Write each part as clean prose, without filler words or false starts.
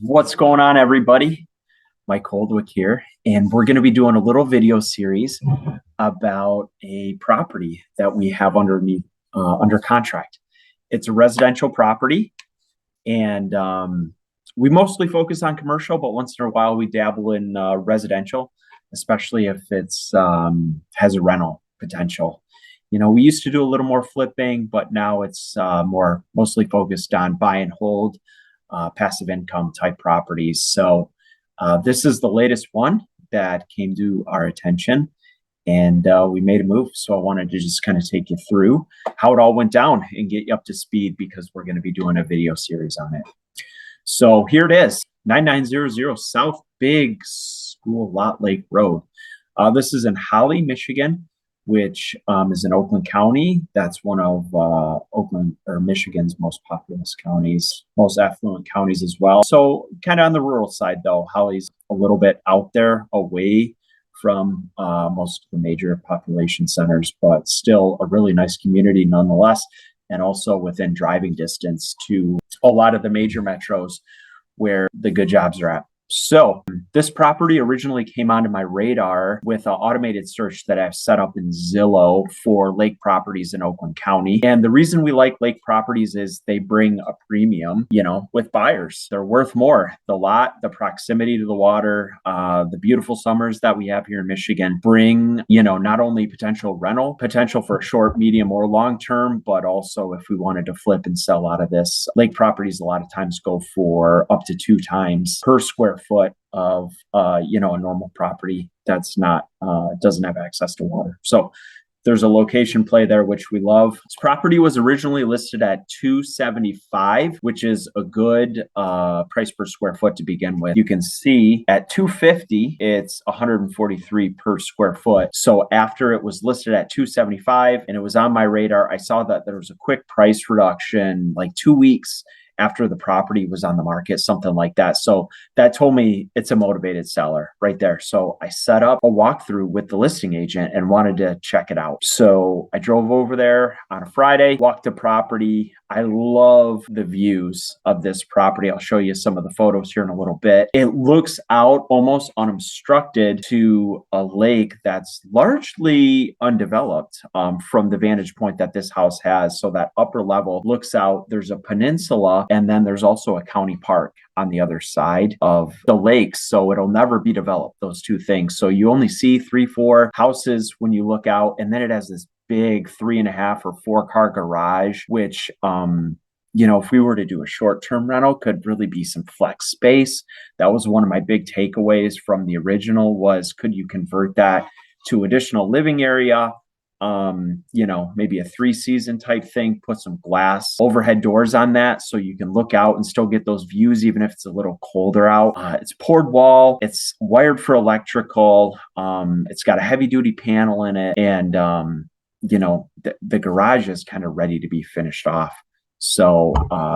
What's going on, everybody? Mike Holdwick here, and we're going to be doing a little video series about a property that we have under contract. It's a residential property, and we mostly focus on commercial, but once in a while we dabble in residential, especially if it's has a rental potential. We used to do a little more flipping, but now it's mostly focused on buy and hold, passive income type properties. So this is the latest one that came to our attention, and we made a move. So I wanted to just kind of take you through how it all went down and get you up to speed, because we're going to be doing a video series on it. So here it is, 9900 South Big School Lot Lake Road. This is in Holly, Michigan, which is in Oakland County. That's one of Oakland or Michigan's most populous counties, most affluent counties as well. So kind of on the rural side, though. Holly's a little bit out there away from most of the major population centers, but still a really nice community nonetheless, and also within driving distance to a lot of the major metros where the good jobs are at. So this property originally came onto my radar with an automated search that I've set up in Zillow for lake properties in Oakland County. And the reason we like lake properties is they bring a premium, with buyers. They're worth more. The lot, the proximity to the water, the beautiful summers that we have here in Michigan bring, not only potential rental, potential for short, medium, or long term, but also if we wanted to flip and sell out of this, lake properties a lot of times go for up to 2 times per square foot of a normal property that's not doesn't have access to water. So there's a location play there, which we love. This property was originally listed at $275, which is a good price per square foot to begin with. You can see at $250, it's $143 per square foot. So after it was listed at $275 and it was on my radar, I saw that there was a quick price reduction like 2 weeks after the property was on the market, something like that. So that told me it's a motivated seller right there. So I set up a walkthrough with the listing agent and wanted to check it out. So I drove over there on a Friday, walked the property. I love the views of this property. I'll show you some of the photos here in a little bit. It looks out almost unobstructed to a lake that's largely undeveloped from the vantage point that this house has. So that upper level looks out. There's a peninsula, and then there's also a county park on the other side of the lake. So it'll never be developed, those two things. So you only see 3-4 houses when you look out, and then it has this big 3.5 or 4 car garage, which, if we were to do a short-term rental, could really be some flex space. That was one of my big takeaways from the original was, could you convert that to additional living area? Maybe a 3-season type thing, put some glass overhead doors on that so you can look out and still get those views, even if it's a little colder out. It's poured wall. It's wired for electrical. It's got a heavy duty panel in it. And, the garage is kind of ready to be finished off. So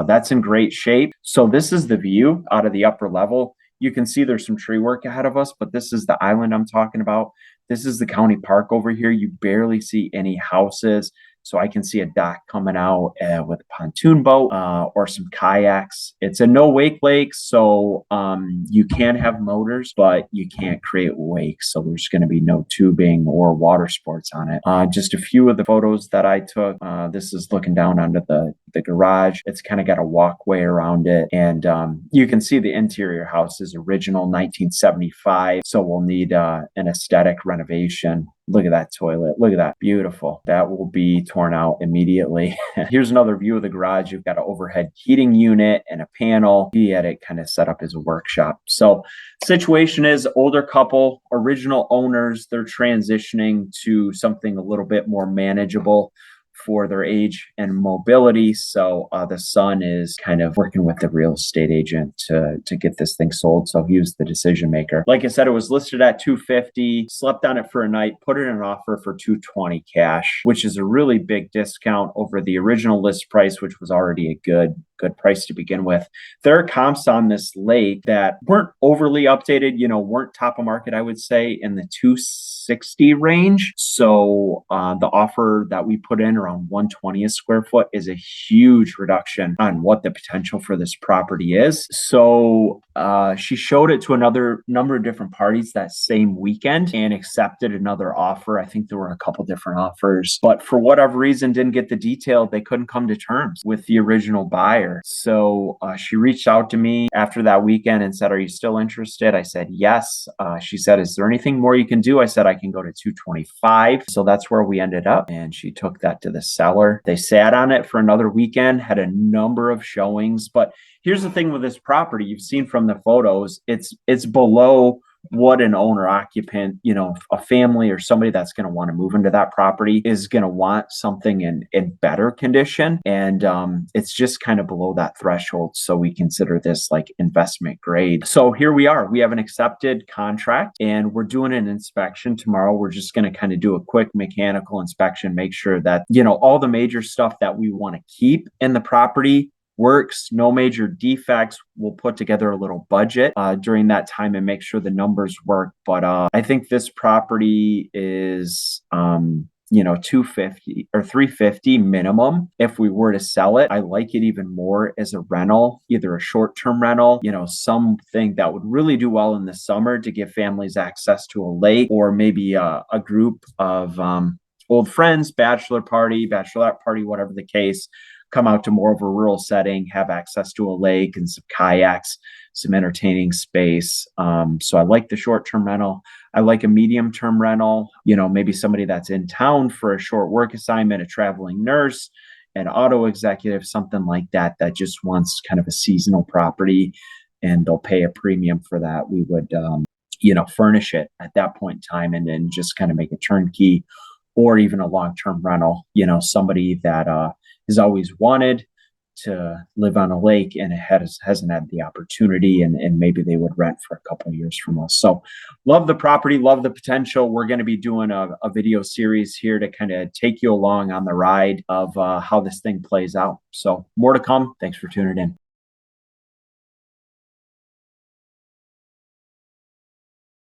that's in great shape. So this is the view out of the upper level. You can see there's some tree work ahead of us, but this is the island I'm talking about. This is the county park over here. You barely see any houses. So I can see a dock coming out with a pontoon boat or some kayaks. It's a no-wake lake, so you can have motors, but you can't create wakes. So there's going to be no tubing or water sports on it. Just a few of the photos that I took. This is looking down onto the garage. It's kind of got a walkway around it. And you can see the interior house is original 1975. So we'll need an aesthetic renovation. Look at that toilet. Look at that. Beautiful. That will be torn out immediately. Here's another view of the garage. You've got an overhead heating unit and a panel. He had it kind of set up as a workshop. So situation is older couple, original owners. They're transitioning to something a little bit more manageable for their age and mobility. So the son is kind of working with the real estate agent to get this thing sold. So he was the decision maker. Like I said, it was listed at $250, slept on it for a night, put in an offer for $220 cash, which is a really big discount over the original list price, which was already a good price to begin with. There are comps on this lake that weren't overly updated, weren't top of market, I would say, in the 260 range. So the offer that we put in around 120 a square foot is a huge reduction on what the potential for this property is. So She showed it to another number of different parties that same weekend and accepted another offer. I think there were a couple different offers, but for whatever reason, didn't get the detail. They couldn't come to terms with the original buyer. So she reached out to me after that weekend and said, "Are you still interested?" I said, "Yes." She said, "Is there anything more you can do?" I said, "I can go to 225. So that's where we ended up. And she took that to the seller. They sat on it for another weekend, had a number of showings, but here's the thing with this property, you've seen from the photos, it's below what an owner occupant, a family or somebody that's going to want to move into that property is going to want something in better condition. And it's just kind of below that threshold. So we consider this like investment grade. So here we are. We have an accepted contract and we're doing an inspection tomorrow. We're just going to kind of do a quick mechanical inspection, make sure that, all the major stuff that we want to keep in the property works, no major defects. We'll put together a little budget during that time and make sure the numbers work. But I think this property is 250 or 350 minimum if we were to sell it. I like it even more as a rental, either a short-term rental, something that would really do well in the summer to give families access to a lake, or maybe a group of old friends, bachelor party, bachelorette party, whatever the case, come out to more of a rural setting, have access to a lake and some kayaks, some entertaining space. So I like the short-term rental. I like a medium-term rental, maybe somebody that's in town for a short work assignment, a traveling nurse, an auto executive, something like that, that just wants kind of a seasonal property and they'll pay a premium for that. We would, furnish it at that point in time and then just kind of make a turnkey or even a long-term rental, somebody that has always wanted to live on a lake and hasn't had the opportunity, and maybe they would rent for a couple of years from us. So love the property, love the potential. We're going to be doing a video series here to kind of take you along on the ride of how this thing plays out. So more to come. Thanks for tuning in.